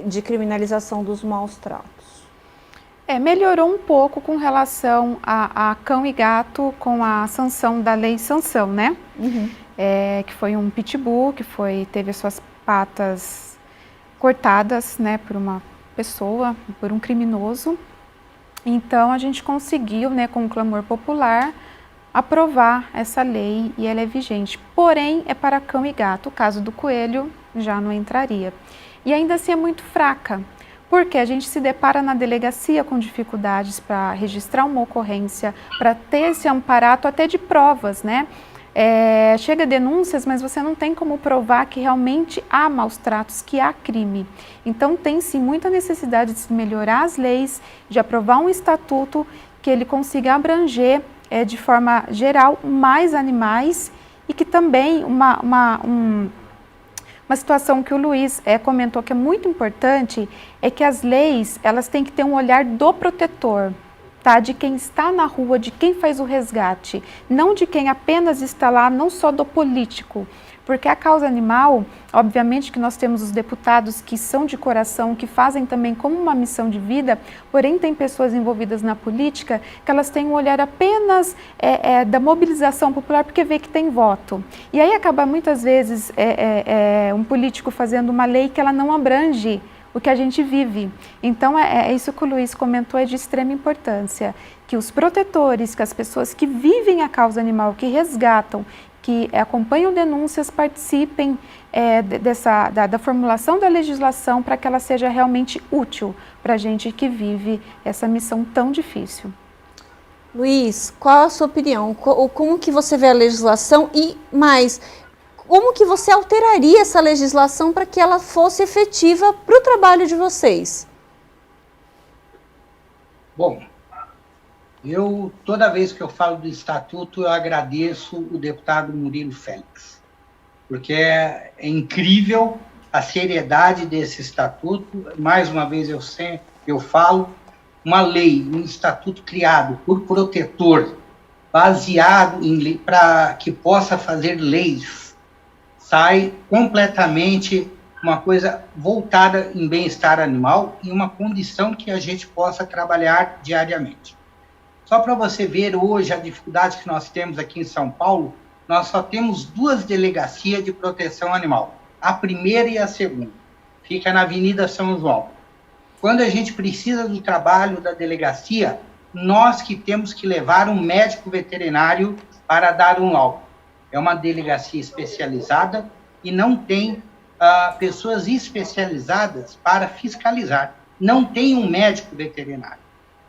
de criminalização dos maus tratos? Melhorou um pouco com relação a cão e gato com a sanção da lei sanção, né? que foi um pitbull, que teve as suas patas cortadas, né, por uma pessoa, por um criminoso. Então a gente conseguiu, né, com o clamor popular, aprovar essa lei e ela é vigente. Porém, é para cão e gato. O caso do coelho já não entraria. E ainda assim é muito fraca, porque a gente se depara na delegacia com dificuldades para registrar uma ocorrência, para ter esse amparato até de provas, né? Chega denúncias, mas você não tem como provar que realmente há maus tratos, que há crime. Então tem sim muita necessidade de se melhorar as leis, de aprovar um estatuto que ele consiga abranger de forma geral mais animais e que também uma situação que o Luiz comentou que é muito importante é que as leis elas têm que ter um olhar do protetor. Tá, de quem está na rua, de quem faz o resgate, não de quem apenas está lá, não só do político. Porque a causa animal, obviamente que nós temos os deputados que são de coração, que fazem também como uma missão de vida, porém tem pessoas envolvidas na política que elas têm um olhar apenas da mobilização popular porque vê que tem voto. E aí acaba muitas vezes um político fazendo uma lei que ela não abrange o que a gente vive. Então, isso que o Luiz comentou é de extrema importância, que os protetores, que as pessoas que vivem a causa animal, que resgatam, que acompanham denúncias, participem da formulação da legislação para que ela seja realmente útil para a gente que vive essa missão tão difícil. Luiz, qual a sua opinião? Como que você vê a legislação e mais... Como que você alteraria essa legislação para que ela fosse efetiva para o trabalho de vocês? Bom, toda vez que eu falo do estatuto, eu agradeço o deputado Murilo Félix, porque é incrível a seriedade desse estatuto. Mais uma vez eu falo, uma lei, um estatuto criado por protetor, baseado em para que possa fazer leis, sai completamente uma coisa voltada em bem-estar animal e uma condição que a gente possa trabalhar diariamente. Só para você ver hoje a dificuldade que nós temos aqui em São Paulo, nós só temos 2 delegacias de proteção animal, a primeira e a segunda, fica na Avenida São João. Quando a gente precisa do trabalho da delegacia, nós que temos que levar um médico veterinário para dar um laudo. É uma delegacia especializada e não tem pessoas especializadas para fiscalizar. Não tem um médico veterinário.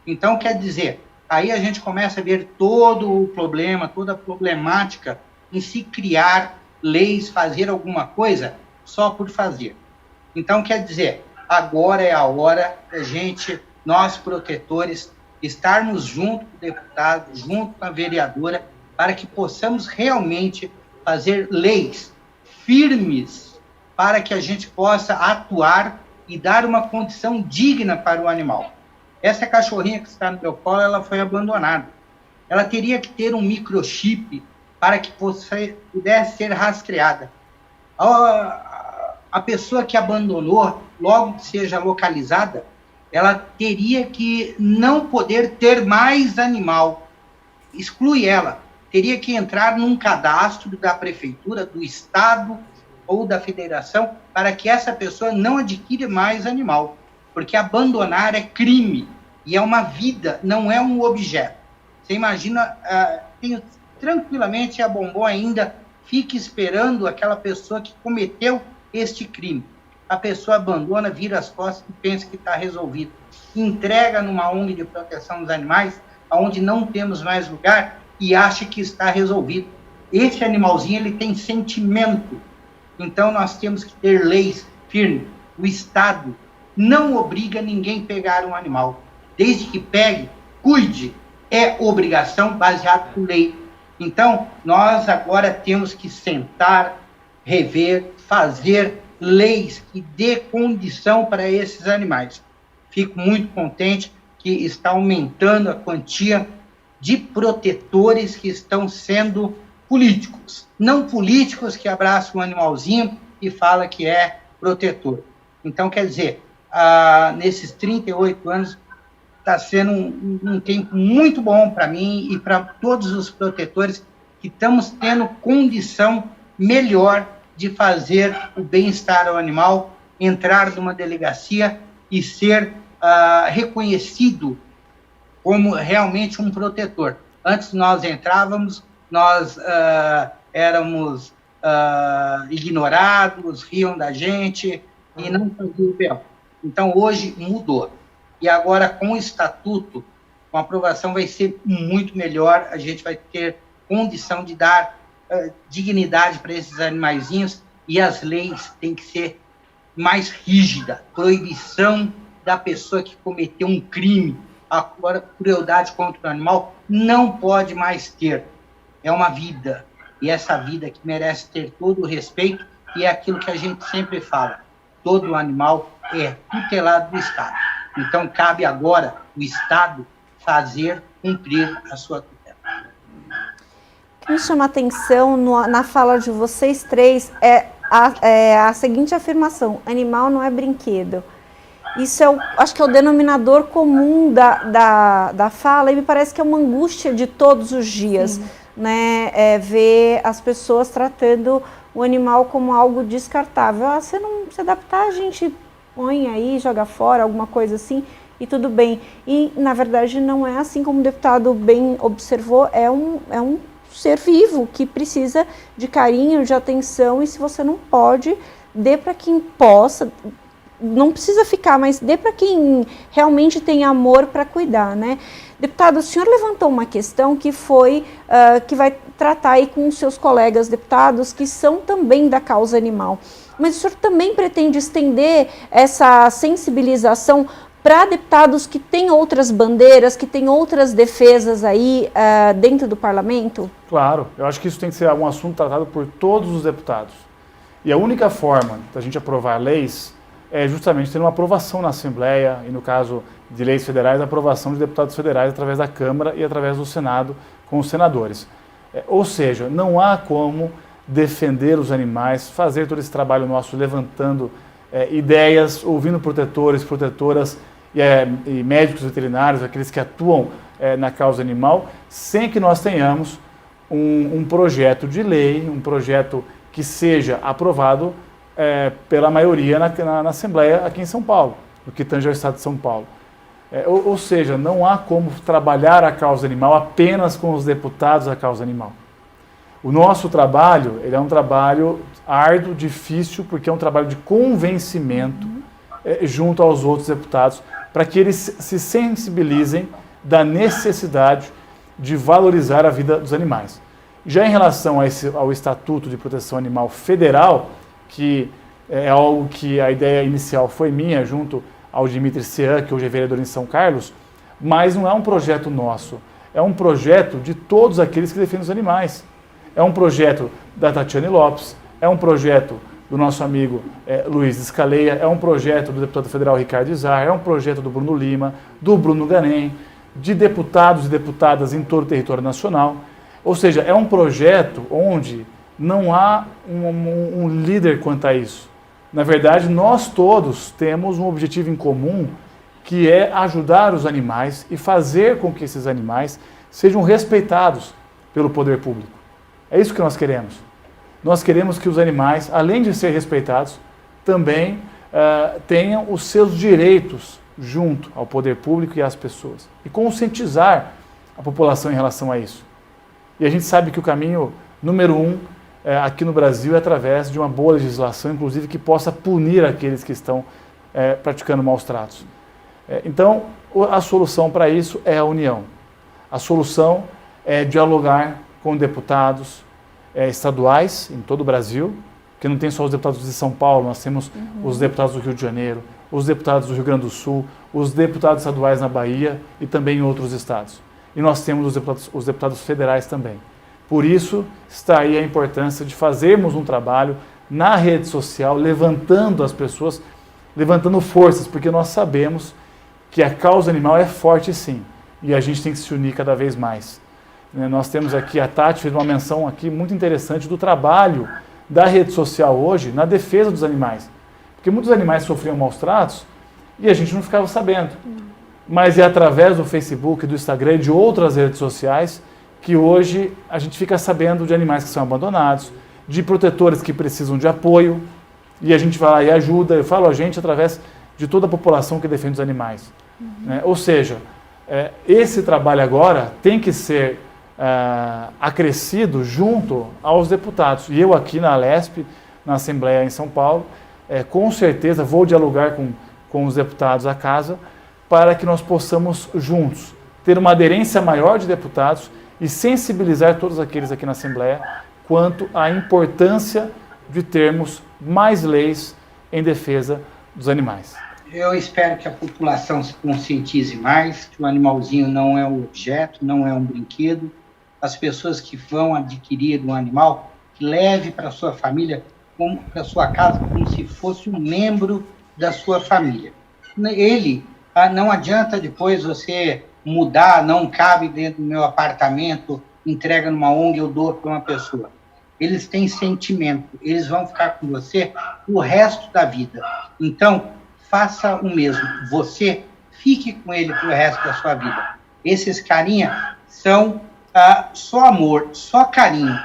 Então, quer dizer, aí a gente começa a ver todo o problema, toda a problemática em se criar leis, fazer alguma coisa só por fazer. Então, quer dizer, agora é a hora da gente, nós protetores, estarmos junto com o deputado, junto com a vereadora, para que possamos realmente fazer leis firmes para que a gente possa atuar e dar uma condição digna para o animal. Essa cachorrinha que está no meu colo, ela foi abandonada. Ela teria que ter um microchip para que pudesse ser rastreada. A pessoa que abandonou, logo que seja localizada, ela teria que não poder ter mais animal. Exclui ela. Teria que entrar num cadastro da prefeitura, do estado ou da federação para que essa pessoa não adquira mais animal. Porque abandonar é crime e é uma vida, não é um objeto. Você imagina, tranquilamente a Bombom ainda fica esperando aquela pessoa que cometeu este crime. A pessoa abandona, vira as costas e pensa que está resolvido. Entrega numa ONG de proteção dos animais, onde não temos mais lugar, e acha que está resolvido. Esse animalzinho, ele tem sentimento. Então, nós temos que ter leis firmes. O Estado não obriga ninguém a pegar um animal. Desde que pegue, cuide. É obrigação baseada por lei. Então, nós agora temos que sentar, rever, fazer leis que dê condição para esses animais. Fico muito contente que está aumentando a quantia de protetores que estão sendo políticos, não políticos que abraçam um animalzinho e falam que é protetor. Então, quer dizer, nesses 38 anos, está sendo um tempo muito bom para mim e para todos os protetores que que estamos tendo condição melhor de fazer o bem-estar ao animal, entrar numa delegacia e ser reconhecido como realmente um protetor. Antes nós entrávamos, nós éramos ignorados, riam da gente e não faziam bem. Então hoje mudou. E agora com o estatuto, com a aprovação vai ser muito melhor, a gente vai ter condição de dar dignidade para esses animaizinhos e as leis têm que ser mais rígidas. Proibição da pessoa que cometeu um crime, agora crueldade contra o animal, não pode mais ter. É uma vida, e essa vida que merece ter todo o respeito, e é aquilo que a gente sempre fala, todo animal é tutelado do Estado. Então cabe agora o Estado fazer cumprir a sua tutela. O que me chama a atenção na fala de vocês três é a seguinte afirmação: animal não é brinquedo. Isso acho que é o denominador comum da fala, e me parece que é uma angústia de todos os dias, né? Ver as pessoas tratando o animal como algo descartável. Se não se adaptar, a gente põe aí, joga fora, alguma coisa assim, e tudo bem. E, na verdade, não é assim como o deputado bem observou, é um ser vivo que precisa de carinho, de atenção, e se você não pode, dê para quem possa, não precisa ficar, mas dê para quem realmente tem amor para cuidar, né? Deputado, o senhor levantou uma questão que foi, que vai tratar aí com os seus colegas deputados que são também da causa animal, mas o senhor também pretende estender essa sensibilização para deputados que têm outras bandeiras, que têm outras defesas aí dentro do parlamento? Claro, eu acho que isso tem que ser um assunto tratado por todos os deputados. E a única forma da gente aprovar leis é justamente ter uma aprovação na Assembleia, e no caso de leis federais, a aprovação de deputados federais através da Câmara e através do Senado com os senadores. Ou seja, não há como defender os animais, fazer todo esse trabalho nosso levantando ideias, ouvindo protetores, protetoras e médicos veterinários, aqueles que atuam na causa animal, sem que nós tenhamos um projeto de lei, um projeto que seja aprovado pela maioria na Assembleia aqui em São Paulo, no que tange ao Estado de São Paulo. Ou seja, não há como trabalhar a causa animal apenas com os deputados da causa animal. O nosso trabalho, ele é um trabalho árduo, difícil, porque é um trabalho de convencimento junto aos outros deputados, para que eles se sensibilizem da necessidade de valorizar a vida dos animais. Já em relação ao Estatuto de Proteção Animal Federal, que é algo que a ideia inicial foi minha, junto ao Dimitri Sean, que hoje é vereador em São Carlos, mas não é um projeto nosso, é um projeto de todos aqueles que defendem os animais. É um projeto da Tatiane Lopes, é um projeto do nosso amigo Luiz Escaleia, é um projeto do deputado federal Ricardo Izar, é um projeto do Bruno Lima, do Bruno Ganem, de deputados e deputadas em todo o território nacional. Ou seja, é um projeto onde não há um líder quanto a isso. Na verdade, nós todos temos um objetivo em comum, que é ajudar os animais e fazer com que esses animais sejam respeitados pelo poder público. É isso que nós queremos. Nós queremos que os animais, além de ser respeitados, também tenham os seus direitos junto ao poder público e às pessoas. E conscientizar a população em relação a isso. E a gente sabe que o caminho número 1 aqui no Brasil é através de uma boa legislação, inclusive que possa punir aqueles que estão praticando maus tratos. Então, a solução para isso é a união. A solução é dialogar com deputados estaduais em todo o Brasil, porque não tem só os deputados de São Paulo, nós temos os deputados do Rio de Janeiro, os deputados do Rio Grande do Sul, os deputados estaduais na Bahia e também em outros estados. E nós temos os deputados federais também. Por isso, está aí a importância de fazermos um trabalho na rede social, levantando as pessoas, levantando forças, porque nós sabemos que a causa animal é forte sim, e a gente tem que se unir cada vez mais. Nós temos aqui, a Tati fez uma menção aqui muito interessante do trabalho da rede social hoje na defesa dos animais. Porque muitos animais sofriam maus tratos e a gente não ficava sabendo. Mas é através do Facebook, do Instagram e de outras redes sociais que hoje a gente fica sabendo de animais que são abandonados, de protetores que precisam de apoio, e a gente vai lá e ajuda. Eu falo a gente através de toda a população que defende os animais. Né? Ou seja, esse trabalho agora tem que ser acrescido junto aos deputados. E eu aqui na Alesp, na Assembleia em São Paulo, com certeza vou dialogar com os deputados à casa para que nós possamos juntos ter uma aderência maior de deputados e sensibilizar todos aqueles aqui na Assembleia quanto à importância de termos mais leis em defesa dos animais. Eu espero que a população se conscientize mais, que o animalzinho não é um objeto, não é um brinquedo. As pessoas que vão adquirir um animal, que leve para sua família, para sua casa, como se fosse um membro da sua família. Ele, não adianta depois você mudar, não cabe dentro do meu apartamento, entrega numa ONG, eu dou para uma pessoa. Eles têm sentimento, eles vão ficar com você o resto da vida. Então, faça o mesmo. Você fique com ele para o resto da sua vida. Esses carinha são só amor, só carinho.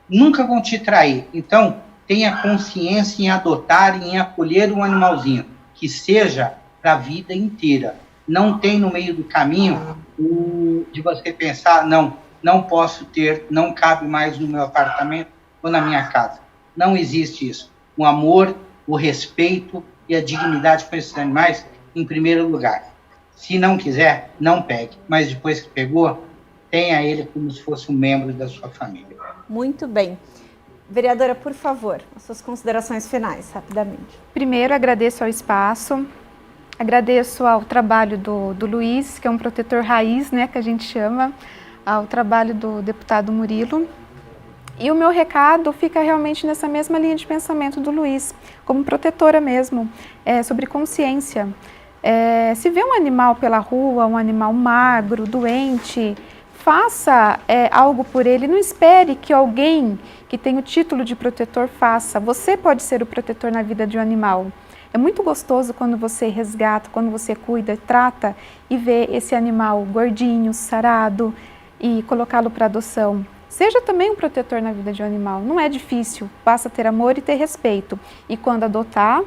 Nunca vão te trair. Então, tenha consciência em adotar e em acolher um animalzinho, que seja para a vida inteira. Não tem no meio do caminho de você pensar, não posso ter, não cabe mais no meu apartamento ou na minha casa. Não existe isso. O amor, o respeito e a dignidade com esses animais em primeiro lugar. Se não quiser, não pegue. Mas depois que pegou, tenha ele como se fosse um membro da sua família. Muito bem. Vereadora, por favor, as suas considerações finais, rapidamente. Primeiro, agradeço ao espaço, agradeço ao trabalho do Luiz, que é um protetor raiz, né, que a gente chama, ao trabalho do deputado Murilo. E o meu recado fica realmente nessa mesma linha de pensamento do Luiz, como protetora mesmo, sobre consciência. Se vê um animal pela rua, um animal magro, doente, faça algo por ele, não espere que alguém que tem o título de protetor faça. Você pode ser o protetor na vida de um animal. É muito gostoso quando você resgata, quando você cuida, trata e vê esse animal gordinho, sarado e colocá-lo para adoção. Seja também um protetor na vida de um animal, não é difícil, basta ter amor e ter respeito. E quando adotar,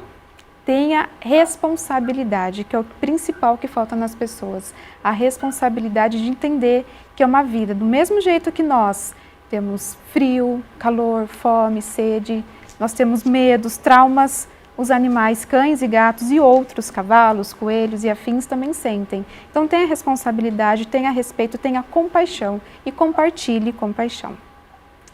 tenha responsabilidade, que é o principal que falta nas pessoas. A responsabilidade de entender que é uma vida, do mesmo jeito que nós temos frio, calor, fome, sede, nós temos medos, traumas, os animais, cães e gatos e outros, cavalos, coelhos e afins também sentem. Então tenha responsabilidade, tenha respeito, tenha compaixão e compartilhe compaixão.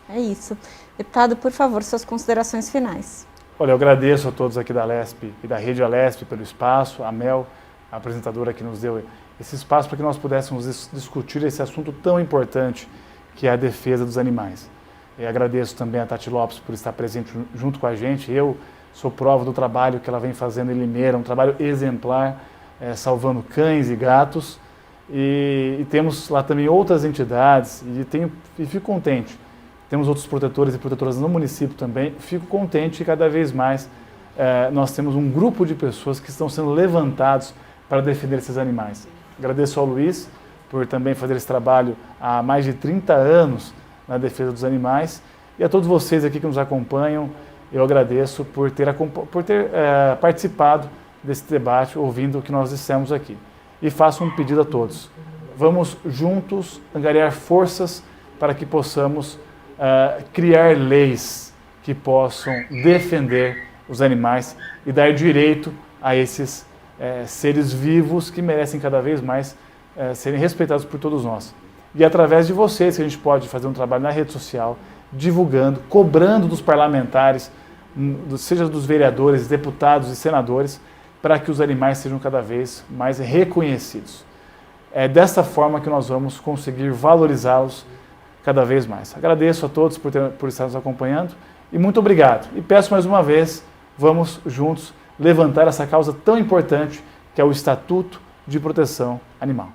É isso. Deputado, por favor, suas considerações finais. Olha, eu agradeço a todos aqui da Alesp e da Rede Alesp pelo espaço, a Mel, a apresentadora que nos deu esse espaço para que nós pudéssemos discutir esse assunto tão importante que é a defesa dos animais. Eu agradeço também a Tati Lopes por estar presente junto com a gente. Eu sou prova do trabalho que ela vem fazendo em Limeira, um trabalho exemplar, salvando cães e gatos. E temos lá também outras entidades e fico contente. Temos outros protetores e protetoras no município também. Fico contente que cada vez mais nós temos um grupo de pessoas que estão sendo levantados para defender esses animais. Agradeço ao Luiz por também fazer esse trabalho há mais de 30 anos na defesa dos animais. E a todos vocês aqui que nos acompanham, eu agradeço por ter participado desse debate, ouvindo o que nós dissemos aqui. E faço um pedido a todos. Vamos juntos angariar forças para que possamos criar leis que possam defender os animais e dar direito a esses seres vivos que merecem cada vez mais serem respeitados por todos nós. E através de vocês que a gente pode fazer um trabalho na rede social, divulgando, cobrando dos parlamentares, seja dos vereadores, deputados e senadores, para que os animais sejam cada vez mais reconhecidos. É dessa forma que nós vamos conseguir valorizá-los cada vez mais. Agradeço a todos por estar nos acompanhando e muito obrigado. E peço mais uma vez, vamos juntos levantar essa causa tão importante que é o Estatuto de Proteção Animal.